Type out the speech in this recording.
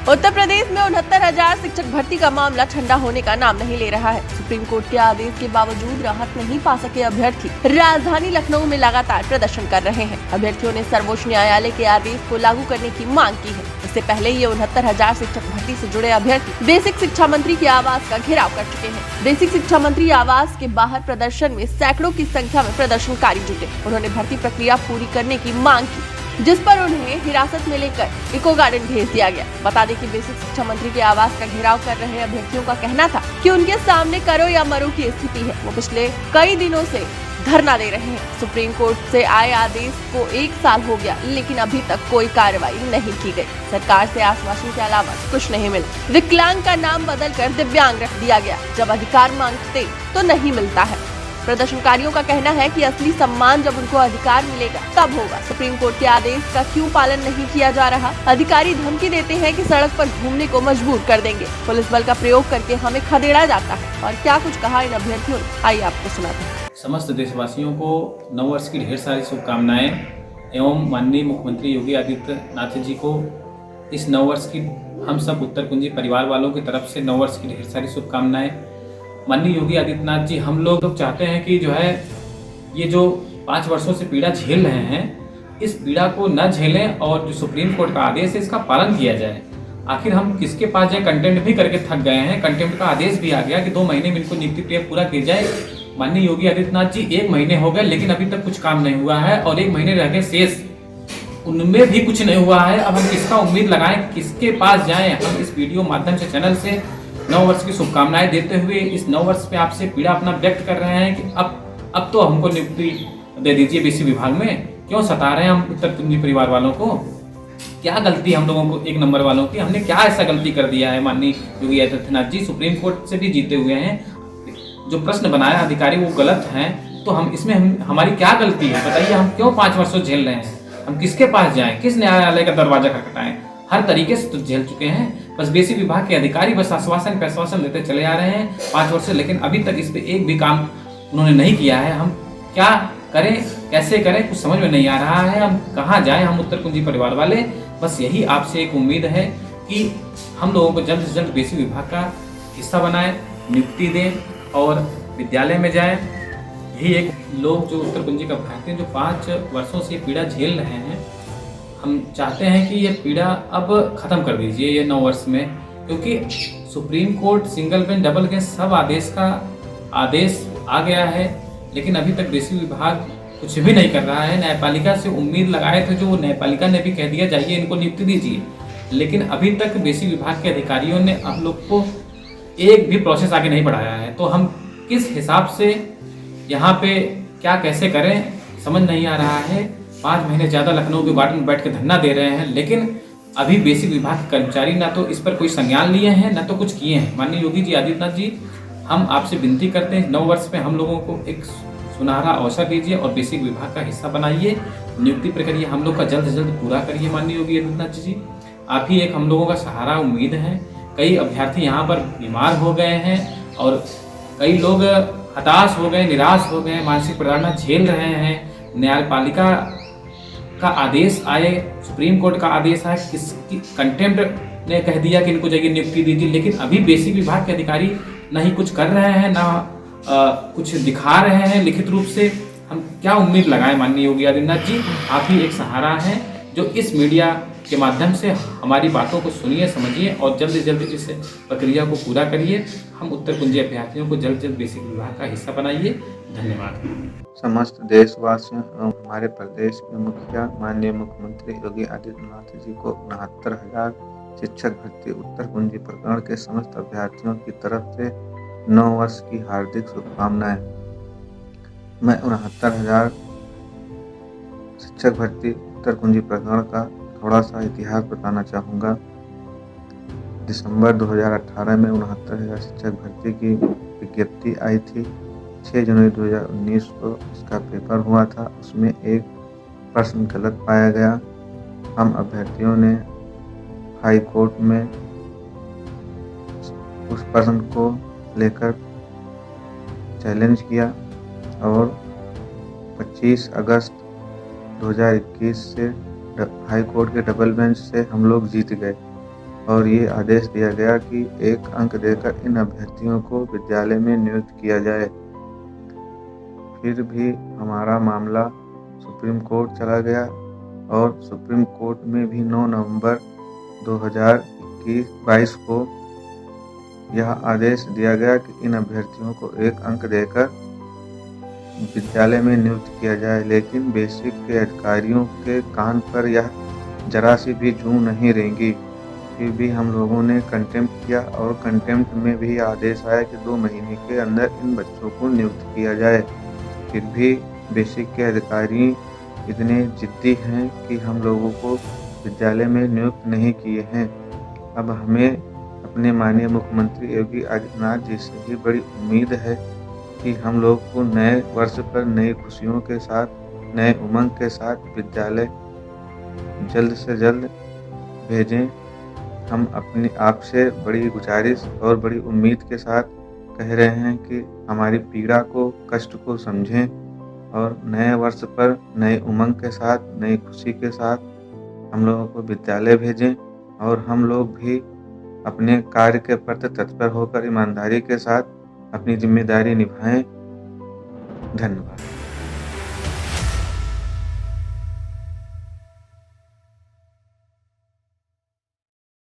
उत्तर प्रदेश में 69,000 शिक्षक भर्ती का मामला ठंडा होने का नाम नहीं ले रहा है। सुप्रीम कोर्ट के आदेश के बावजूद राहत नहीं पा सके अभ्यर्थी राजधानी लखनऊ में लगातार प्रदर्शन कर रहे हैं। अभ्यर्थियों ने सर्वोच्च न्यायालय के आदेश को लागू करने की मांग की है। इससे पहले ये 69,000 शिक्षक भर्ती से जुड़े अभ्यर्थी बेसिक शिक्षा मंत्री के आवास का घेराव कर चुके हैं। बेसिक शिक्षा मंत्री आवास के बाहर प्रदर्शन में सैकड़ों की संख्या में प्रदर्शनकारी जुटे। उन्होंने भर्ती प्रक्रिया पूरी करने की मांग की, जिस पर उन्हें हिरासत में लेकर इको गार्डन भेज दिया गया। बता दें कि बेसिक शिक्षा मंत्री के आवास का घेराव कर रहे अभ्यर्थियों का कहना था कि उनके सामने करो या मरो की स्थिति है। वो पिछले कई दिनों से धरना दे रहे हैं। सुप्रीम कोर्ट से आए आदेश को 1 साल हो गया, लेकिन अभी तक कोई कार्रवाई नहीं की गई। सरकार से आश्वासन के अलावा कुछ नहीं मिला। विकलांग का नाम बदलकर दिव्यांग रख दिया गया। जब अधिकार मांगते तो नहीं मिलता है। प्रदर्शनकारियों का कहना है कि असली सम्मान जब उनको अधिकार मिलेगा तब होगा। सुप्रीम कोर्ट के आदेश का क्यों पालन नहीं किया जा रहा? अधिकारी धमकी देते हैं कि सड़क पर घूमने को मजबूर कर देंगे। पुलिस बल का प्रयोग करके हमें खदेड़ा जाता है। और क्या कुछ कहा इन अभ्यर्थियों ने, आइए आपको सुनाते हैं। समस्त देशवासियों को नववर्ष की ढेर सारी शुभकामनाएं एवं माननीय मुख्यमंत्री योगी आदित्यनाथ जी को इस नववर्ष की हम सब उत्तर कुंजी परिवार वालों की तरफ से नववर्ष की ढेर सारी शुभकामनाएं। माननीय योगी आदित्यनाथ जी, हम लोग चाहते हैं कि जो है ये जो 5 वर्षों से पीड़ा झेल रहे हैं, इस पीड़ा को न झेलें और जो सुप्रीम कोर्ट का आदेश है इसका पालन किया जाए। आखिर हम किसके पास जाए? कंटेम्प्ट भी करके थक गए हैं। कंटेम्प्ट का आदेश भी आ गया कि 2 महीने में इनको नियुक्ति प्रक्रिया पूरा की जाए। माननीय योगी आदित्यनाथ जी 1 महीने हो गए, लेकिन अभी तक कुछ काम नहीं हुआ है और 1 महीने रह गए शेष, उनमें भी कुछ नहीं हुआ है। अब हम किसका उम्मीद लगाएं, किसके पास जाएं? हम इस वीडियो माध्यम से चैनल से नववर्ष की शुभकामनाएं देते हुए इस नववर्ष पे आपसे पीड़ा अपना व्यक्त कर रहे हैं कि अब तो हमको नियुक्ति दे दीजिए। बीसी विभाग में क्यों सता रहे हैं हम उत्तर कुंजी परिवार वालों को? क्या गलती हम लोगों को 1 नंबर वालों की? हमने क्या ऐसा गलती कर दिया है? माननीय योगी आदित्यनाथ जी सुप्रीम कोर्ट से भी जीते हुए हैं। जो प्रश्न बनाया अधिकारी वो गलत है, तो हम इसमें हमारी क्या गलती है? बताइए, हम क्यों 5 वर्षों झेल रहे हैं? हम किसके पास जाएं? किस न्यायालय का दरवाजा खटखटाएं? हर तरीके से तो झेल चुके हैं। बस बेसिक विभाग के अधिकारी बस आश्वासन पे आश्वासन देते चले आ रहे हैं 5 वर्ष से, लेकिन अभी तक इस पे एक भी काम उन्होंने नहीं किया है। हम क्या करें, कैसे करें, कुछ समझ में नहीं आ रहा है। हम कहाँ जाएं? हम उत्तर कुंजी परिवार वाले बस यही आपसे एक उम्मीद है कि हम लोगों को जल्द से जल्द बेसिक विभाग का हिस्सा बनाएं, नियुक्ति दें और विद्यालय में जाएं। यही एक लोग जो उत्तर कुंजी का अभ्यर्थी हैं जो 5 वर्षों से पीड़ा झेल रहे हैं, हम चाहते हैं कि ये पीड़ा अब खत्म कर दीजिए ये 9 वर्ष में, क्योंकि supreme court single bench double bench सब आदेश आ गया है, लेकिन अभी तक बेसिक विभाग कुछ भी नहीं कर रहा है। न्यायपालिका से उम्मीद लगाए थे, जो न्यायपालिका ने भी कह दिया जाइए इनको नियुक्ति दीजिए, लेकिन अभी तक बेसिक विभाग के अधिकारियों ने हम लोग को एक भी प्रोसेस आगे नहीं बढ़ाया है। तो हम किस हिसाब से यहाँ पे क्या कैसे करें समझ नहीं आ रहा है। 5 महीने ज़्यादा लखनऊ के गार्डन में बैठ के धरना दे रहे हैं, लेकिन अभी बेसिक विभाग के कर्मचारी ना तो इस पर कोई संज्ञान लिए हैं, ना तो कुछ किए हैं। माननीय योगी जी आदित्यनाथ जी, हम आपसे विनती करते हैं 9 वर्ष में हम लोगों को एक सुनहरा अवसर दीजिए और बेसिक विभाग का हिस्सा बनाइए। नियुक्ति प्रक्रिया हम लोग का जल्द से जल्द पूरा करिए। माननीय योगी आदित्यनाथ जी, आप ही एक हम लोगों का सहारा उम्मीद है। कई अभ्यर्थी यहाँ पर बीमार हो गए हैं और कई लोग हताश हो गए, निराश हो गए, मानसिक प्रताड़ना झेल रहे हैं। न्यायपालिका का आदेश आए, सुप्रीम कोर्ट का आदेश आए, किसकी कंटेम्प्ट ने कह दिया कि इनको जाइए नियुक्ति दीजिए, लेकिन अभी बेसिक विभाग के अधिकारी ना ही कुछ कर रहे हैं, ना कुछ दिखा रहे हैं लिखित रूप से। हम क्या उम्मीद लगाएं? माननीय योगी आदित्यनाथ जी, आप ही एक सहारा हैं जो इस मीडिया के माध्यम से हमारी बातों को सुनिए, समझिए और जल्द से जल्द इस प्रक्रिया को पूरा करिए। हम उत्तर कुंजी अभ्यर्थियों को जल्द से जल्द बेसिक विभाग का हिस्सा बनाइए। धन्यवाद। समस्त देशवासियों एवं हमारे प्रदेश के मुखिया माननीय मुख्यमंत्री योगी आदित्यनाथ जी को 69,000 शिक्षक भर्ती उत्तर कुंजी प्रकरण के समस्त अभ्यर्थियों की तरफ से 9 वर्ष की हार्दिक शुभकामनाएं। मैं 69,000 शिक्षक भर्ती उत्तर कुंजी प्रकरण का थोड़ा सा इतिहास बताना चाहूँगा। दिसंबर 2018 में 69,000 शिक्षक भर्ती की विज्ञप्ति आई थी। 6 जनवरी 2019 को इसका पेपर हुआ था, उसमें एक प्रश्न गलत पाया गया। हम अभ्यर्थियों ने हाई कोर्ट में उस प्रश्न को लेकर चैलेंज किया और 25 अगस्त 2021 से हाई कोर्ट के डबल बेंच से हम लोग जीत गए। और ये आदेश दिया गया कि 1 अंक देकर इन अभ्यर्थियों को विद्यालय में नियुक्त किया जाए। फिर भी हमारा मामला सुप्रीम कोर्ट चला गया और सुप्रीम कोर्ट में भी 9 नवंबर 2022 को यह आदेश दिया गया कि इन अभ्यर्थियों को 1 अंक देकर विद्यालय में नियुक्त किया जाए, लेकिन बेसिक के अधिकारियों के कान पर यह जरा सी भी जूं नहीं रेंगी। फिर भी हम लोगों ने कंटेम्प्ट किया और कंटेम्प्ट में भी आदेश आया कि 2 महीने के अंदर इन बच्चों को नियुक्त किया जाए। फिर भी बेसिक के अधिकारी इतने जिद्दी हैं कि हम लोगों को विद्यालय में नियुक्त नहीं किए हैं। अब हमें अपने माननीय मुख्यमंत्री योगी आदित्यनाथ जी से भी बड़ी उम्मीद है कि हम लोग को नए वर्ष पर नई खुशियों के साथ, नए उमंग के साथ विद्यालय जल्द से जल्द भेजें। हम अपनी आपसे बड़ी गुजारिश और बड़ी उम्मीद के साथ कह रहे हैं कि हमारी पीड़ा को, कष्ट को समझें और नए वर्ष पर नए उमंग के साथ, नई खुशी के साथ हम लोगों को विद्यालय भेजें और हम लोग भी अपने कार्य के प्रति तत्पर होकर ईमानदारी के साथ अपनी जिम्मेदारी निभाएं। धन्यवाद।